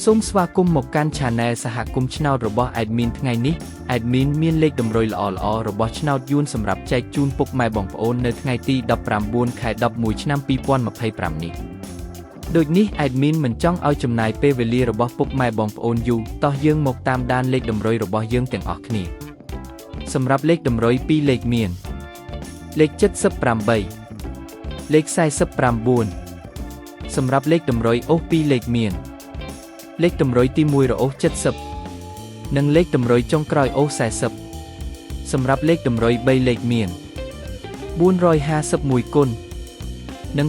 សូមស្វាគមន៍មកកាន់ Channel សហគមន៍ឆ្នោតរបស់ Admin ថ្ងៃនេះ Admin មានលេខតម្រុយល្អៗរបស់ឆ្នោតយួនសម្រាប់ចែកជូនពុកម៉ែបងប្អូននៅថ្ងៃទី19 ខែ 11 ឆ្នាំ 2025 នេះដូចនេះ Admin មិនចង់ឲ្យចំណាយពេលវេលារបស់ពុកម៉ែបងប្អូនយូរតោះយើងមកតាមដានលេខតម្រុយរបស់យើងទាំងអស់គ្នាសម្រាប់លេខតម្រុយ2លេខមានលេខ78លេខ49សម្រាប់លេខតម្រុយអូស2លេខមានលេខតម្រុយទី1រអូស70និងលេខតម្រុយចុងក្រោយអូស40សម្រាប់លេខតម្រុយ3លេខមាន451គុណនិង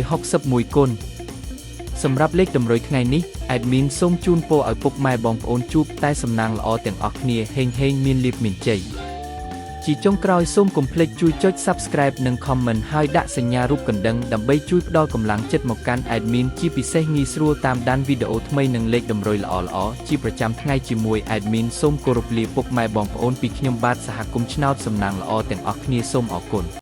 561គុណសម្រាប់លេខតម្រុយថ្ងៃនេះ Admin សូមជូនពរឲ្យពុកម៉ែបងប្អូនជួបតែសំណាងល្អទាំងអស់គ្នាហេងមានលាភមានជ័យជាចុងក្រោយសូមកុំភ្លេចជួយចុច Subscribe និង Comment ហើយដាក់សញ្ញារូបកណ្ដឹងដើម្បីជួយផ្ដល់កម្លាំងចិត្តមកកាន់ Admin ជាពិសេសងាយស្រួលតាមដានវីដេអូថ្មីនិងលេខតម្រុយល្អៗជាប្រចាំថ្ងៃជាមួយ Admin សូមគោរពលាពុកម៉ែបងប្អូនពីខ្ញុំបាទសហគមន៍ឆ្នោតសំណាងល្អទាំងអស់គ្នាសូមអរគុណ